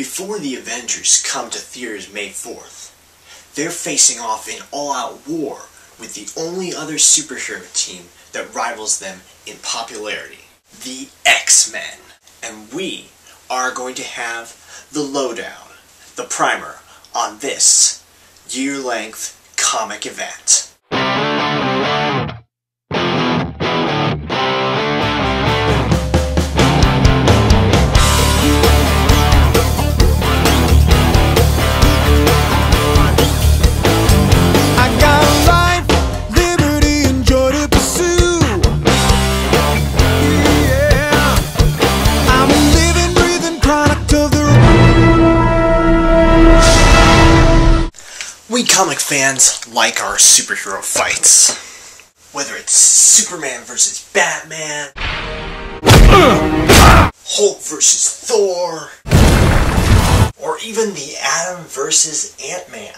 Before the Avengers come to theaters May 4th, they're facing off in all-out war with the only other superhero team that rivals them in popularity, the X-Men. And we are going to have the lowdown, the primer, on this year-length comic event. We comic fans like our superhero fights. Whether it's Superman versus Batman, Hulk versus Thor, or even the Atom versus Ant-Man.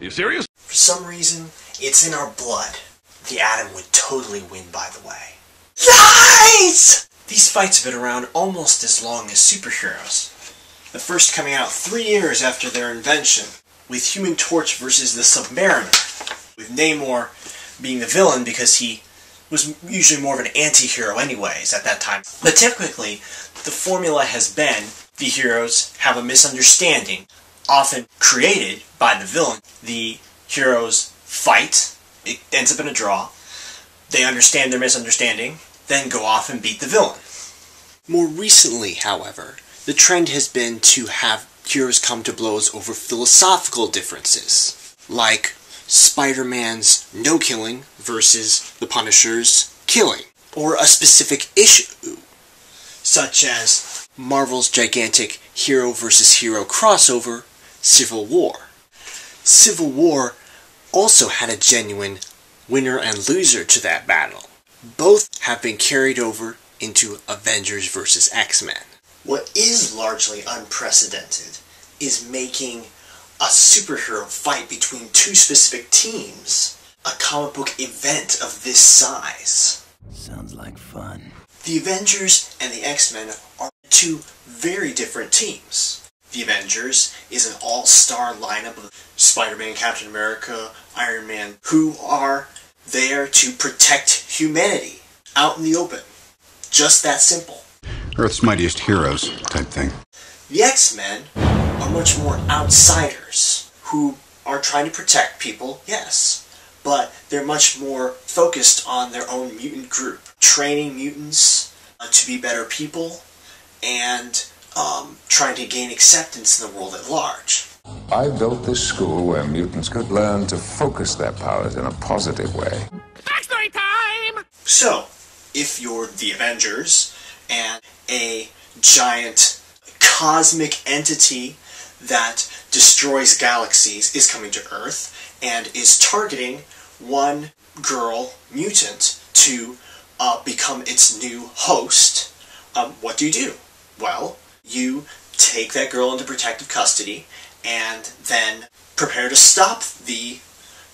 You serious? For some reason, it's in our blood. The Atom would totally win, by the way. Lies! These fights have been around almost as long as superheroes. The first coming out 3 years after their invention, with Human Torch versus the Submariner, with Namor being the villain because he was usually more of an anti-hero anyways at that time. But typically, the formula has been the heroes have a misunderstanding, often created by the villain. The heroes fight, it ends up in a draw, they understand their misunderstanding, then go off and beat the villain. More recently, however, the trend has been to have heroes come to blows over philosophical differences, like Spider-Man's no-killing versus the Punisher's killing, or a specific issue, such as Marvel's gigantic hero versus hero crossover, Civil War. Civil War also had a genuine winner and loser to that battle. Both have been carried over into Avengers versus X-Men. What is largely unprecedented is making a superhero fight between two specific teams a comic book event of this size. Sounds like fun. The Avengers and the X-Men are two very different teams. The Avengers is an all-star lineup of Spider-Man, Captain America, Iron Man, who are there to protect humanity out in the open. Just that simple. Earth's mightiest heroes type thing. The X-Men are much more outsiders who are trying to protect people, yes, but they're much more focused on their own mutant group, training mutants to be better people and trying to gain acceptance in the world at large. I built this school where mutants could learn to focus their powers in a positive way. Backstory time! So, if you're the Avengers and a giant cosmic entity that destroys galaxies is coming to Earth and is targeting one girl mutant to become its new host, what do? Well, you take that girl into protective custody and then prepare to stop the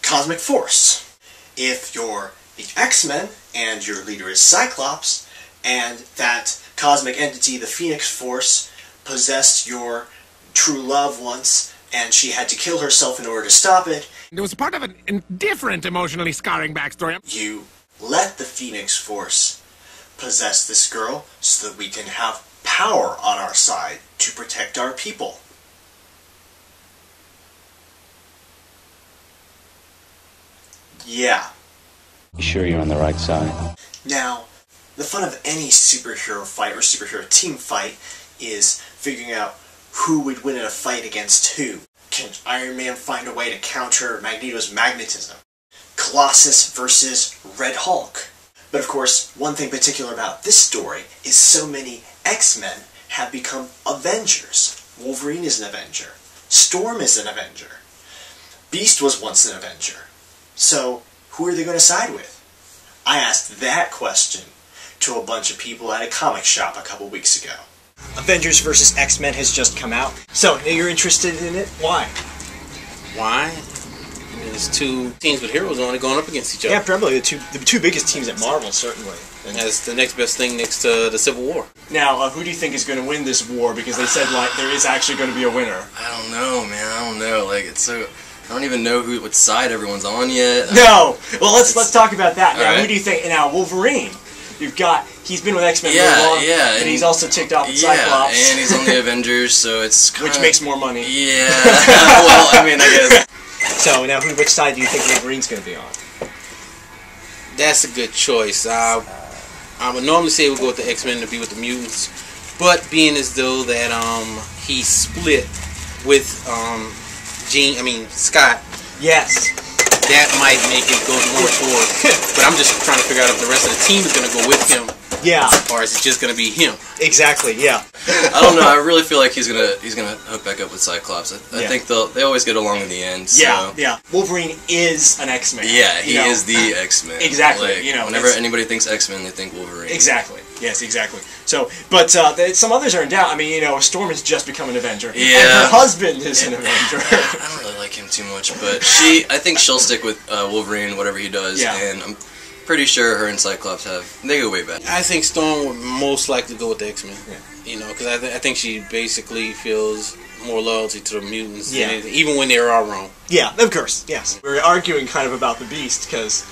cosmic force. If you're the X-Men and your leader is Cyclops, and that cosmic entity, the Phoenix Force, possessed your true love once, and she had to kill herself in order to stop it. It was part of a different emotionally scarring backstory. You let the Phoenix Force possess this girl so that we can have power on our side to protect our people. Yeah. You sure you're on the right side? Now, the fun of any superhero fight or superhero team fight is figuring out who would win in a fight against who. Can Iron Man find a way to counter Magneto's magnetism? Colossus versus Red Hulk. But of course, one thing particular about this story is so many X-Men have become Avengers. Wolverine is an Avenger. Storm is an Avenger. Beast was once an Avenger. So, who are they going to side with? I asked that question to a bunch of people at a comic shop a couple weeks ago. Avengers vs. X-Men has just come out. So, you're interested in it? Why? Why? And it's two teams with heroes on it going up against each other. Yeah, probably the two biggest teams at Marvel, certainly. And that's the next best thing next to the Civil War. Now, who do you think is going to win this war? Because they said like there is actually going to be a winner. I don't know, man. I don't know. Like it's so. I don't even know what side everyone's on yet. No. Well, let's talk about that. Now, right. who do you think? Now, Wolverine. He's been with X-Men Yeah, for a long, yeah, and he's also ticked off with Yeah, Cyclops. and he's on the Avengers, so it's kinda, which makes more money. Yeah. Well, I mean, I guess. So now, which side do you think Wolverine's going to be on? That's a good choice. I would normally say we'll go with the X-Men to be with the mutants, but being as though that he split with Scott. Yes. That might make it go more toward. But I'm just trying to figure out if the rest of the team is going to go with him. Yeah. Or is it just going to be him? Exactly. Yeah. I don't know. I really feel like he's gonna hook back up with Cyclops. I think they always get along in the end. So. Yeah. Yeah. Wolverine is an X-Men. Yeah, he is the X-Men. Exactly. Like, whenever anybody thinks X-Men, they think Wolverine. Exactly. Yes. Exactly. So, but some others are in doubt. I mean, Storm has just become an Avenger. Yeah. And her husband is an Avenger. I don't really like him too much, but I think she'll stick with Wolverine, whatever he does. Yeah. And I'm pretty sure her and Cyclops they go way back. I think Storm would most likely go with the X-Men. Yeah. Because I think she basically feels more loyalty to the mutants than anything, even when they are wrong. Yeah, of course, yes. We're arguing kind of about the Beast, because,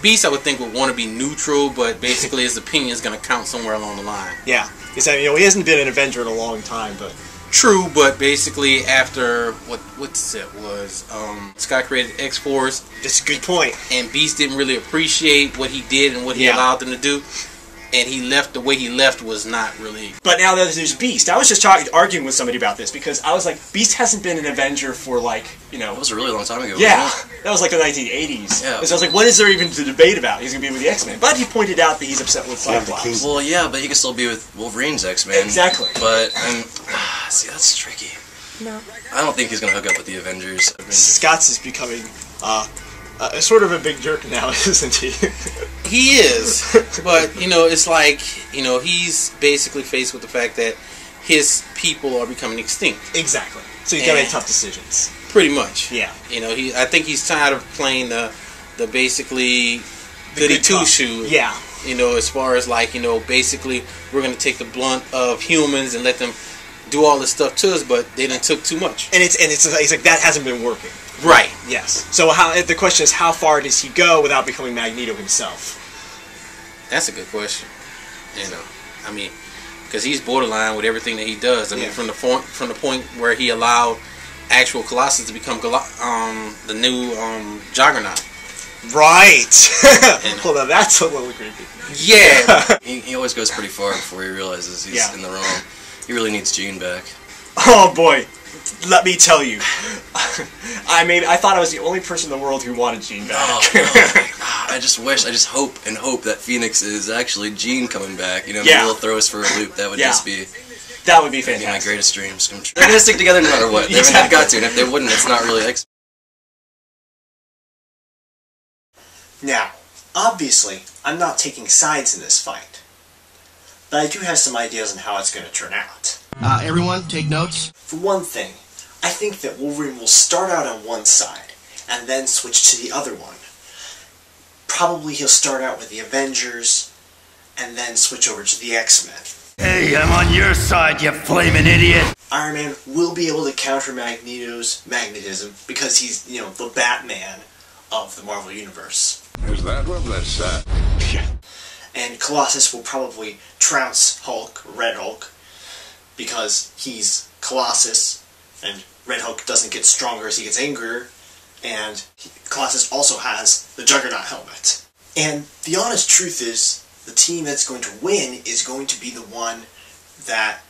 Beast, I would think, would want to be neutral, but basically his opinion is going to count somewhere along the line. Yeah, because, he hasn't been an Avenger in a long time, but... True, but basically after, Scott created X-Force... That's a good point. And Beast didn't really appreciate what he did and what he allowed them to do. And he left the way he left was not really... But now there's Beast. I was just arguing with somebody about this, because I was like, Beast hasn't been an Avenger for That was a really long time ago. Yeah, that was like the 1980s. Yeah. So I was like, what is there even to debate about? He's going to be with the X-Men. But he pointed out that he's upset with Cyclops. Well, yeah, but he can still be with Wolverine's X-Men. Exactly. But, see, that's tricky. No. I don't think he's going to hook up with the Avengers. Scott's is becoming... sort of a big jerk now, isn't he? He is, but it's like he's basically faced with the fact that his people are becoming extinct. Exactly. So he's got to make tough decisions. Pretty much. Yeah. I think he's tired of playing the basically goody two shoes. Yeah. As far as basically we're going to take the blunt of humans and let them do all this stuff to us, but they done took too much. And it's like that hasn't been working. Right. Yes. So the question is, how far does he go without becoming Magneto himself? That's a good question. Because he's borderline with everything that he does. From the point where he allowed actual Colossus to become the new Juggernaut. Right. Hold on, that's a little creepy. Yeah. he always goes pretty far before he realizes he's in the wrong. He really needs Jean back. Oh boy. Let me tell you, I thought I was the only person in the world who wanted Jean back. Oh, no. I just hope that Phoenix is actually Jean coming back. Maybe they'll throw us for a loop. That would just be... That would be fantastic. My greatest dreams come true. They're going to stick together no matter what. They've got to, and if they wouldn't, it's not really... Now, obviously, I'm not taking sides in this fight, but I do have some ideas on how it's going to turn out. Everyone, take notes. For one thing, I think that Wolverine will start out on one side, and then switch to the other one. Probably he'll start out with the Avengers, and then switch over to the X-Men. Hey, I'm on your side, you flaming idiot! Iron Man will be able to counter Magneto's magnetism, because he's, the Batman of the Marvel Universe. Is that what that's said? Yeah. And Colossus will probably trounce Red Hulk, because he's Colossus, and Red Hulk doesn't get stronger as he gets angrier, and Colossus also has the Juggernaut helmet. And the honest truth is, the team that's going to win is going to be the one that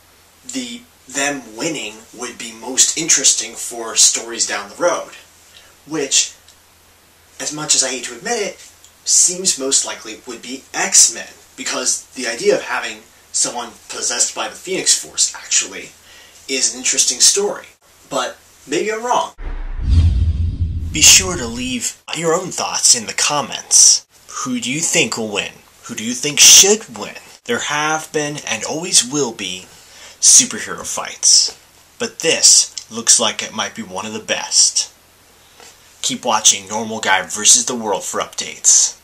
them winning would be most interesting for stories down the road. Which, as much as I hate to admit it, seems most likely would be X-Men. Because the idea of having someone possessed by the Phoenix Force, actually, is an interesting story. But maybe I'm wrong. Be sure to leave your own thoughts in the comments. Who do you think will win? Who do you think should win? There have been, and always will be, superhero fights. But this looks like it might be one of the best. Keep watching Normal Guy vs. the World for updates.